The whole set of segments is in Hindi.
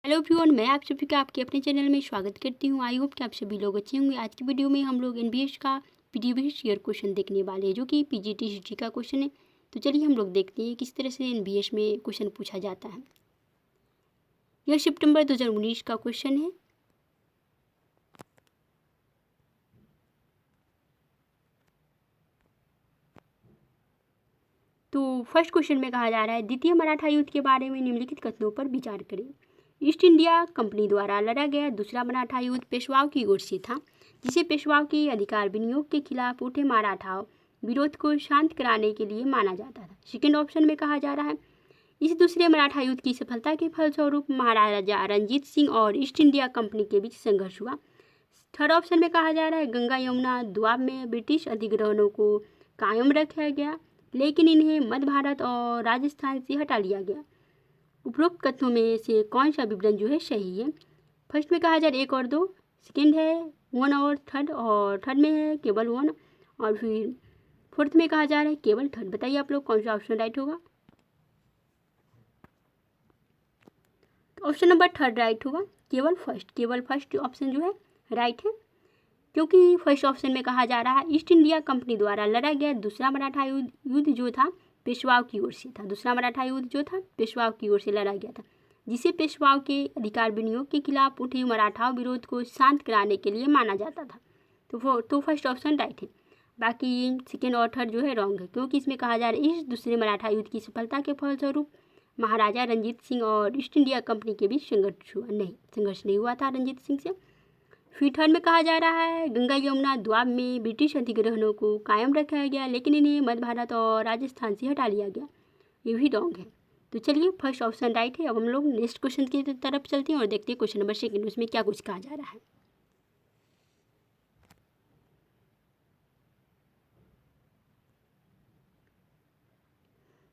हेलो एवरीवन, मैं आप सभी का आपके अपने चैनल में स्वागत करती हूँ। आई होप कि आप सभी लोग अच्छे होंगे। आज की वीडियो में हम लोग एनबीएस का प्रीवियस ईयर क्वेश्चन देखने वाले हैं, जो कि पीजीटी हिस्ट्री का क्वेश्चन है। तो चलिए हम लोग देखते हैं किस तरह से एनबीएस में क्वेश्चन पूछा जाता है। यह सितंबर 2019 का क्वेश्चन है। तो फर्स्ट क्वेश्चन में कहा जा रहा है, द्वितीय मराठा युद्ध के बारे में निम्नलिखित कथनों पर विचार करें। ईस्ट इंडिया कंपनी द्वारा लड़ा गया दूसरा मराठा युद्ध पेशवाओं की ओर से था, जिसे पेशवाओं के अधिकार विनियोग के खिलाफ उठे मराठा विरोध को शांत कराने के लिए माना जाता था। सेकेंड ऑप्शन में कहा जा रहा है, इस दूसरे मराठा युद्ध की सफलता के फलस्वरूप महाराजा रणजीत सिंह और ईस्ट इंडिया कंपनी के बीच संघर्ष हुआ। थर्ड ऑप्शन में कहा जा रहा है, गंगा यमुना द्वीप में ब्रिटिश अधिग्रहणों को कायम रखा गया, लेकिन इन्हें मध्य भारत और राजस्थान से हटा लिया गया। उपरोक्त कथनों में से कौन सा विवरण जो है सही है? फर्स्ट में कहा जा रहा है 1 और 2, सेकेंड है 1 और थर्ड में है केवल 1, और फिर फोर्थ में कहा जा रहा है केवल थर्ड। बताइए आप लोग कौन सा ऑप्शन राइट होगा? तो ऑप्शन नंबर थर्ड राइट होगा, केवल फर्स्ट ऑप्शन जो है राइट है, क्योंकि फर्स्ट ऑप्शन में कहा जा रहा है ईस्ट इंडिया कंपनी द्वारा लड़ा गया दूसरा मराठा युद्ध जो था पेशवाओं की ओर से था। दूसरा मराठा युद्ध जो था पेशवाओं की ओर से लड़ा गया था, जिसे पेशवाओं के अधिकार विनियोग के खिलाफ उठे मराठा विरोध को शांत कराने के लिए माना जाता था। तो फर्स्ट ऑप्शन राइट है। बाकी सेकेंड और थर्ड जो है रॉन्ग है, क्योंकि इसमें कहा जा रहा है इस दूसरे मराठा युद्ध की सफलता के फलस्वरूप महाराजा रणजीत सिंह और ईस्ट इंडिया कंपनी के बीच संघर्ष नहीं हुआ था रणजीत सिंह से। फिर थर्ड में कहा जा रहा है, गंगा यमुना द्वीप में ब्रिटिश अधिग्रहणों को कायम रखा गया, लेकिन इन्हें मध्य भारत और राजस्थान से हटा लिया गया। ये भी रॉन्ग है। तो चलिए फर्स्ट ऑप्शन राइट है। अब हम लोग नेक्स्ट क्वेश्चन की तरफ चलते हैं और देखते हैं क्वेश्चन नंबर सेकेंड उसमें क्या कुछ कहा जा रहा है।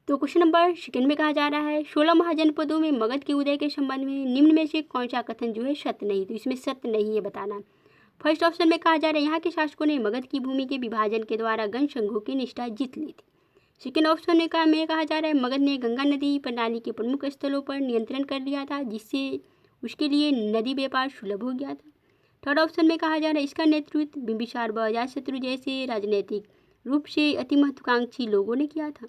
तो क्वेश्चन नंबर सेकेंड में कहा जा रहा है, 16 महाजनपदों में मगध के उदय के संबंध में निम्न में से कौन सा कथन जो है सत्य नहीं? तो इसमें सत्य नहीं है बताना। फर्स्ट ऑप्शन में कहा जा रहा है, यहाँ के शासकों ने मगध की भूमि के विभाजन के द्वारा गण संघों की निष्ठा जीत ली थी। सेकेंड ऑप्शन में कहा जा रहा है, मगध ने गंगा नदी प्रणाली के प्रमुख स्थलों पर नियंत्रण कर लिया था, जिससे उसके लिए नदी व्यापार सुलभ हो गया था। थर्ड ऑप्शन में कहा जा रहा है, इसका नेतृत्व बिंबिसार व अजातशत्रु जैसे राजनीतिक रूप से अति महत्वाकांक्षी लोगों ने किया था।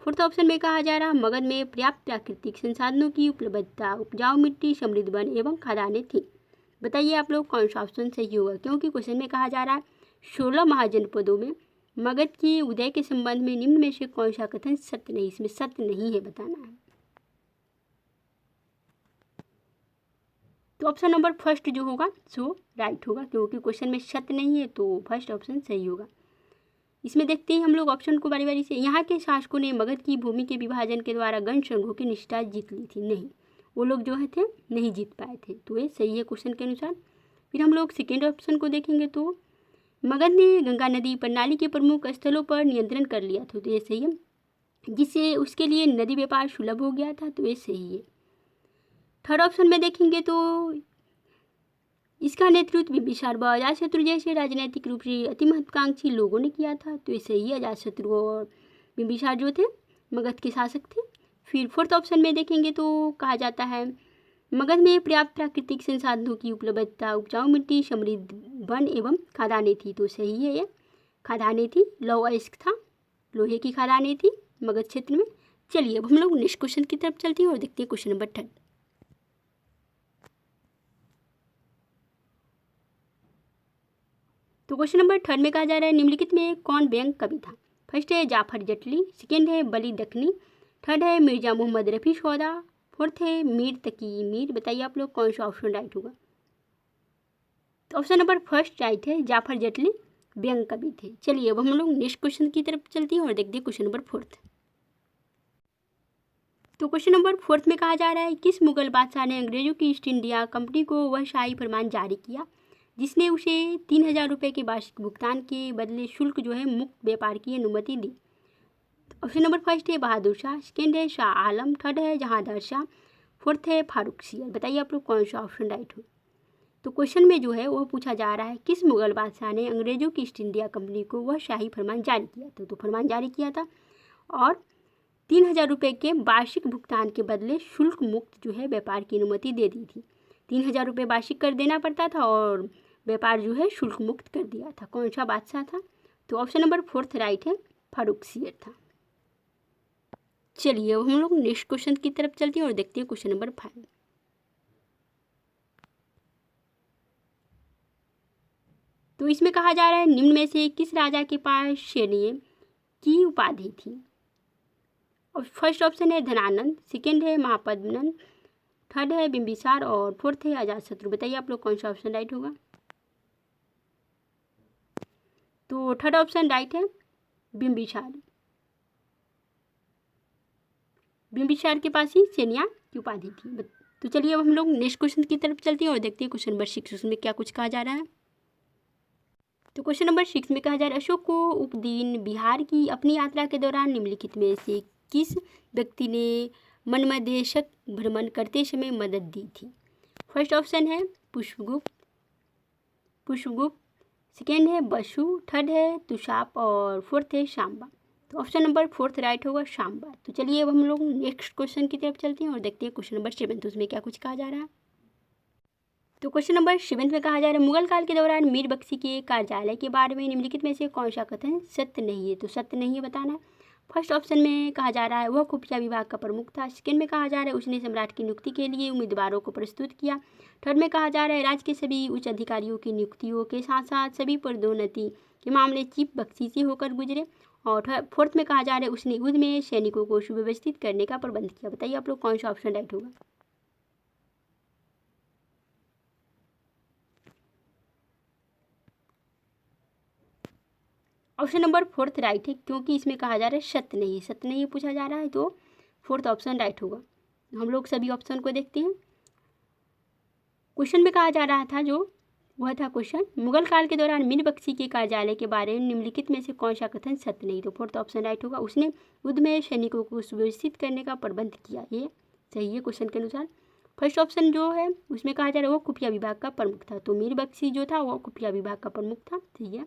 फोर्थ ऑप्शन में कहा जा रहा है, मगध में पर्याप्त प्राकृतिक संसाधनों की उपलब्धता, उपजाऊ मिट्टी, समृद्ध वन एवं खदानें थी। बताइए आप लोग कौन सा ऑप्शन सही होगा, क्योंकि क्वेश्चन में कहा जा रहा है 16 महाजनपदों में मगध के उदय के संबंध में निम्न में से कौन सा कथन सत्य नहीं? इसमें सत्य नहीं है बताना है। तो ऑप्शन नंबर फर्स्ट जो होगा सो राइट होगा, क्योंकि क्वेश्चन में सत्य नहीं है, तो फर्स्ट ऑप्शन सही होगा। इसमें देखते हैं हम लोग ऑप्शन को बारी बारी से। यहाँ के शासकों ने मगध की भूमि के विभाजन के द्वारा गण संघों की निष्ठा जीत ली थी। नहीं, वो लोग जो है थे नहीं जीत पाए थे, तो ये सही है क्वेश्चन के अनुसार। फिर हम लोग सेकेंड ऑप्शन को देखेंगे, तो मगध ने गंगा नदी प्रणाली के प्रमुख स्थलों पर नियंत्रण कर लिया था, तो ये सही है, जिससे उसके लिए नदी व्यापार सुलभ हो गया था, तो ये सही है। थर्ड ऑप्शन में देखेंगे तो इसका नेतृत्व बिंबिसार व अजातशत्रु जैसे राजनीतिक रूप से अति महत्वाकांक्षी लोगों ने किया था, तो ये सही है। अजातशत्रु और बिंबिसार जो थे मगध के शासक थे। फिर फोर्थ ऑप्शन में देखेंगे तो कहा जाता है, मगध में पर्याप्त प्राकृतिक संसाधनों की उपलब्धता, उपजाऊ मिट्टी, समृद्ध वन एवं खदानें थी, तो सही है ये। खदानें थी, लौह अयस्क था, लोहे की खदानें थी मगध क्षेत्र में। चलिए अब हम लोग नेक्स्ट क्वेश्चन की तरफ चलते हैं और देखते हैं क्वेश्चन नंबर थर्ड। तो क्वेश्चन नंबर थर्ड में कहा जा रहा है, निम्नलिखित में कौन व्यंग कवि था? फर्स्ट है जाफर जटली, सेकेंड है बली दखनी, थर्ड है मिर्जा मोहम्मद रफ़ी सौदा, फोर्थ है मीर तकी मीर। बताइए आप लोग कौन सा ऑप्शन राइट होगा? तो ऑप्शन नंबर फर्स्ट राइट है, जाफर जटली व्यंग कवि थे। चलिए अब हम लोग नेक्स्ट क्वेश्चन की तरफ चलते हैं और देखते हैं क्वेश्चन नंबर फोर्थ। तो क्वेश्चन नंबर फोर्थ में कहा जा रहा है, किस मुगल बादशाह ने अंग्रेजों की ईस्ट इंडिया कंपनी को वह शाही फरमान जारी किया जिसने उसे 3000 रुपये के वार्षिक भुगतान के बदले शुल्क जो है मुक्त व्यापार की अनुमति दी? ऑप्शन नंबर फर्स्ट है बहादुर शाह, सेकेंड है शाह आलम, थर्ड है जहांदार शाह, फोर्थ है फारूक सियर। बताइए आप लोग कौन सा ऑप्शन राइट हो? तो क्वेश्चन में जो है वह पूछा जा रहा है, किस मुगल बादशाह ने अंग्रेजों की ईस्ट इंडिया कंपनी को वह शाही फरमान जारी किया था? तो फरमान जारी किया था और 3,000 रुपये के वार्षिक भुगतान के बदले शुल्क मुक्त जो है व्यापार की अनुमति दे दी थी। 3,000 रुपये वार्षिक कर देना पड़ता था और व्यापार जो है शुल्क मुक्त कर दिया था। कौन सा बादशाह था? तो ऑप्शन नंबर 4 राइट है, फारुखसियर था। चलिए अब हम लोग नेक्स्ट क्वेश्चन की तरफ चलते हैं और देखते हैं क्वेश्चन नंबर 5। तो इसमें कहा जा रहा है निम्न में से किस राजा के पास शेरनीय की उपाधि थी? और फर्स्ट ऑप्शन है धनानंद, सेकेंड है महापद्मनंद, थर्ड है बिंबिसार और फोर्थ है अजातशत्रु। बताइए आप लोग कौन सा ऑप्शन राइट होगा? तो थर्ड ऑप्शन राइट है, बिंबिसार। बिंबिसार के पास ही सेनिया की उपाधि थी। तो चलिए अब हम लोग नेक्स्ट क्वेश्चन की तरफ चलते हैं और देखते हैं क्वेश्चन नंबर 6 उसमें क्या कुछ कहा जा रहा है। तो क्वेश्चन नंबर 6 में कहा जा रहा है अशोक को उपदीन बिहार की अपनी यात्रा के दौरान निम्नलिखित में से किस व्यक्ति ने मनमदेशक भ्रमण करते समय मदद दी थी? फर्स्ट ऑप्शन है पुष्पगुप्त, सेकेंड है बसु, थर्ड है तुषाप और फोर्थ है शांबा। तो ऑप्शन नंबर 4 राइट होगा, शांबा। तो चलिए अब हम लोग नेक्स्ट क्वेश्चन की तरफ चलते हैं और देखते हैं क्वेश्चन नंबर 7 उसमें क्या कुछ कहा जा रहा है। तो क्वेश्चन नंबर 7 में कहा जा रहा है मुगल काल के दौरान मीर बख्शी के कार्यालय के बारे में निम्नलिखित में से कौन सा कथन सत्य नहीं है? तो सत्य नहीं है बताना है। फर्स्ट ऑप्शन में कहा जा रहा है वह खुफिया विभाग का प्रमुख था। सेकेंड में कहा जा रहा है उसने सम्राट की नियुक्ति के लिए उम्मीदवारों को प्रस्तुत किया। थर्ड में कहा जा रहा है राज्य के सभी उच्च अधिकारियों की नियुक्तियों के साथ साथ सभी पदोन्नति के मामले चीफ बख्शी से होकर गुजरे। और फोर्थ में कहा जा रहा है उसने युद्ध में सैनिकों को सुव्यवस्थित करने का प्रबंध किया। बताइए आप लोग कौन सा ऑप्शन राइट होगा? ऑप्शन नंबर 4 राइट है, क्योंकि इसमें कहा जा रहा है सत्य नहीं पूछा जा रहा है, तो 4th ऑप्शन राइट होगा। हम लोग सभी ऑप्शन को देखते हैं। क्वेश्चन में कहा जा रहा था जो वह था क्वेश्चन मुगल काल के दौरान मीर बख्शी के कार्यालय के बारे में निम्नलिखित में से कौन सा कथन सत्य नहीं? तो 4th ऑप्शन राइट होगा, उसने युद्ध में सैनिकों को सुव्यवस्थित करने का प्रबंध किया। ये सही है क्वेश्चन के अनुसार। फर्स्ट ऑप्शन जो है उसमें कहा जा रहा है वो खुफिया विभाग का प्रमुख था, तो मीर बख्शी जो था वो खुफिया विभाग का प्रमुख था। सही है।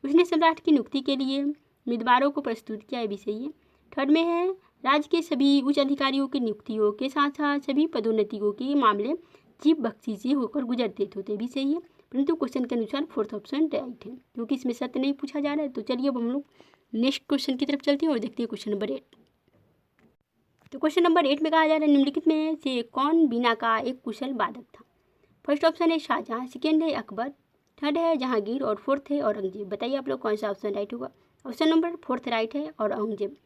उसने सम्राट की नियुक्ति के लिए उम्मीदवारों को प्रस्तुत किया, ये भी सही है। थर्ड में है राज्य के सभी उच्च अधिकारियों की नियुक्तियों के साथ साथ सभी पदोन्नतियों के मामले चीफ बख्शी से होकर गुजरते थे, तो भी सही है। परंतु क्वेश्चन के अनुसार 4th ऑप्शन राइट है, क्योंकि इसमें सत्य नहीं पूछा जा रहा है। तो चलिए अब हम लोग नेक्स्ट क्वेश्चन की तरफ चलते हैं और देखते हैं क्वेश्चन नंबर 8। तो क्वेश्चन नंबर 8 में कहा जा रहा है निम्नलिखित में से कौन बीना का एक कुशल वादक था? फर्स्ट ऑप्शन है शाहजहां, सेकेंड है अकबर, थर्ड है जहांगीर और फोर्थ है औरंगजेब। बताइए आप लोग कौन सा ऑप्शन राइट होगा? ऑप्शन नंबर 4 राइट है और औरंगजेब।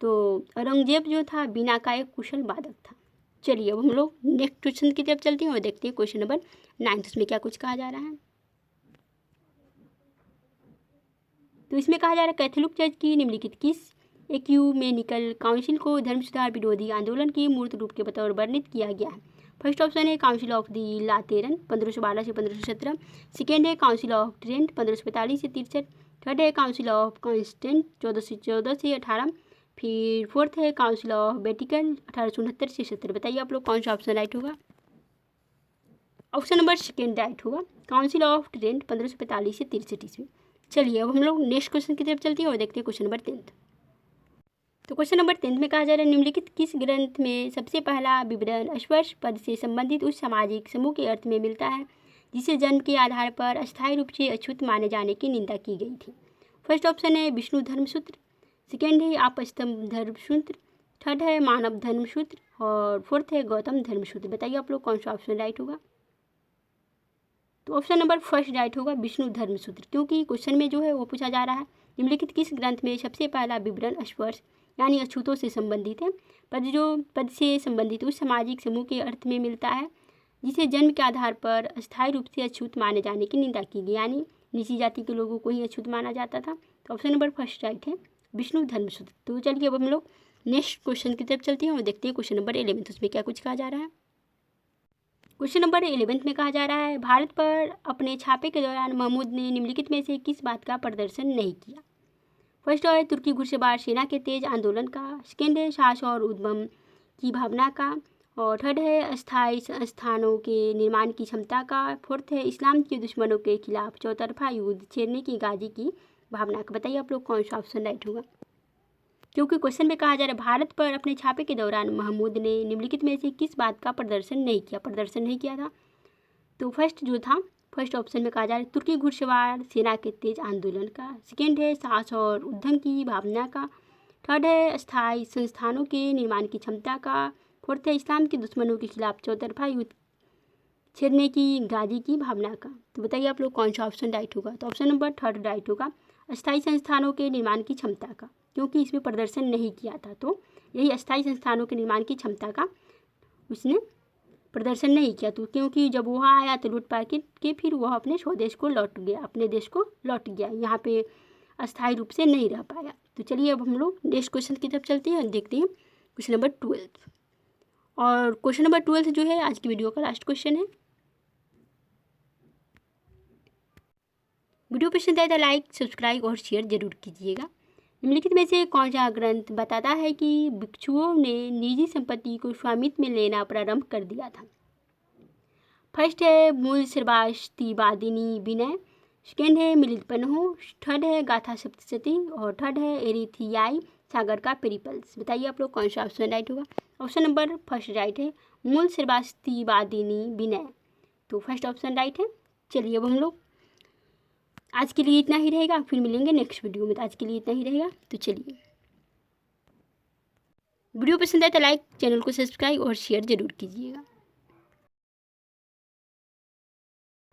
तो औरंगजेब जो था बीना का एक कुशल वादक था। चलिए अब हम लोग नेक्स्ट क्वेश्चन की तरफ चलते हैं और देखते हैं क्वेश्चन नंबर 9 उसमें क्या कुछ कहा जा रहा है। तो इसमें कहा जा रहा है कैथोलिक चर्च की निम्नलिखित किस एक्यूमेनिकल काउंसिल को धर्म सुधार विरोधी आंदोलन के मूर्त रूप के बतौर वर्णित किया गया है? फर्स्ट ऑप्शन है काउंसिल ऑफ दी लातेरन 1512 से 1517, सेकेंड है काउंसिल ऑफ ट्रेंट 1545 से 63, थर्ड है काउंसिल ऑफ कॉन्स्टेंट 1414 से 18, फिर फोर्थ है काउंसिल ऑफ वेटिकन 1869 से 70। बताइए आप लोग कौन सा ऑप्शन राइट होगा? ऑप्शन नंबर सेकेंड राइट होगा, काउंसिल ऑफ ट्रेंट 1545 से 63 ईस्वी। चलिए अब हम लोग नेक्स्ट क्वेश्चन की तरफ चलते हैं और देखते हैं क्वेश्चन नंबर 10। तो क्वेश्चन नंबर 10 में कहा जा रहा है निम्नलिखित किस ग्रंथ में सबसे पहला विवरण स्पर्श पद से संबंधित उस सामाजिक समूह के अर्थ में मिलता है जिसे जन्म के आधार पर अस्थायी रूप से अछूत माने जाने की निंदा की गई थी? फर्स्ट ऑप्शन है विष्णु धर्मसूत्र, सेकेंड है आपस्तंभ धर्मसूत्र, थर्ड है मानव धर्मसूत्र और फोर्थ है गौतम धर्मसूत्र। बताइए आप लोग कौन सा ऑप्शन राइट होगा? तो ऑप्शन नंबर 1 राइट होगा, विष्णु धर्मसूत्र, क्योंकि क्वेश्चन में जो है वो पूछा जा रहा है निम्नलिखित किस ग्रंथ में सबसे पहला विवरण स्पर्श यानी अछूतों से संबंधित है। पद से संबंधित उस सामाजिक समूह के अर्थ में मिलता है जिसे जन्म के आधार पर अस्थायी रूप से अछूत माने जाने की निंदा की गई, यानी निची जाति के लोगों को ही अछूत माना जाता था। तो ऑप्शन नंबर 1 राइट है, विष्णु धर्मसूत्र। तो चलिए अब हम लोग नेक्स्ट क्वेश्चन की तरफ चलते हैं और देखते हैं क्वेश्चन नंबर 11 उसमें क्या कुछ कहा जा रहा है। क्वेश्चन नंबर 11 में कहा जा रहा है भारत पर अपने छापे के दौरान महमूद ने निम्नलिखित में से किस बात का प्रदर्शन नहीं किया? फर्स्ट है तुर्की घुड़सवार सेना के तेज आंदोलन का, सेकेंड है साहस और उद्यम की भावना का, और थर्ड है अस्थायी संस्थानों के निर्माण की क्षमता का, फोर्थ है इस्लाम के दुश्मनों के खिलाफ चौतरफा युद्ध छेड़ने की गाजी की भावना का। बताइए आप लोग कौन सा ऑप्शन राइट होगा? क्योंकि क्वेश्चन में कहा जा रहा है भारत पर अपने छापे के दौरान महमूद ने निम्नलिखित में से किस बात का प्रदर्शन नहीं किया था। तो फर्स्ट ऑप्शन में कहा जा रहा है तुर्की घुड़सवार सेना के तेज आंदोलन का, सेकेंड है साहस और उद्यम की भावना का, थर्ड है अस्थायी संस्थानों के निर्माण की क्षमता का, फोर्थ है इस्लाम के दुश्मनों के खिलाफ चौतरफा युद्ध छेड़ने की गाजी की भावना का। तो बताइए आप लोग कौन सा ऑप्शन राइट होगा। तो ऑप्शन नंबर थर्ड राइट होगा, अस्थायी संस्थानों के निर्माण की क्षमता का, क्योंकि इसमें प्रदर्शन नहीं किया था। तो यही अस्थायी संस्थानों के निर्माण की क्षमता का उसने प्रदर्शन नहीं किया, तो क्योंकि जब वहाँ आया तो लूटपाट के फिर वह अपने स्वदेश को लौट गया, अपने देश को लौट गया, यहाँ पे अस्थायी रूप से नहीं रह पाया। तो चलिए अब हम लोग नेक्स्ट क्वेश्चन की तरफ चलते हैं और देखते हैं क्वेश्चन नंबर 12। और क्वेश्चन नंबर 12 जो है आज की वीडियो का लास्ट क्वेश्चन है। वीडियो पसंद आए तो लाइक सब्सक्राइब और शेयर जरूर कीजिएगा। निम्नलिखित में से कौन सा ग्रंथ बताता है कि भिक्षुओं ने निजी संपत्ति को स्वामित्व में लेना प्रारंभ कर दिया था। फर्स्ट है मूल श्रवास्तिवादिनी विनय, सेकेंड है मिलितपन्हो, थर्ड है गाथा सप्तशती और थर्ड है एरिथियाई सागर का पेरिपल्स। बताइए आप लोग कौन सा ऑप्शन राइट होगा। ऑप्शन नंबर फर्स्ट राइट है मूल श्रवास्तिवादिनी विनय, तो फर्स्ट ऑप्शन राइट है। चलिए अब हम लोग आज के लिए इतना ही रहेगा, फिर मिलेंगे नेक्स्ट वीडियो में। तो आज के लिए इतना ही रहेगा, तो चलिए वीडियो पसंद आए तो लाइक, चैनल को सब्सक्राइब और शेयर जरूर कीजिएगा।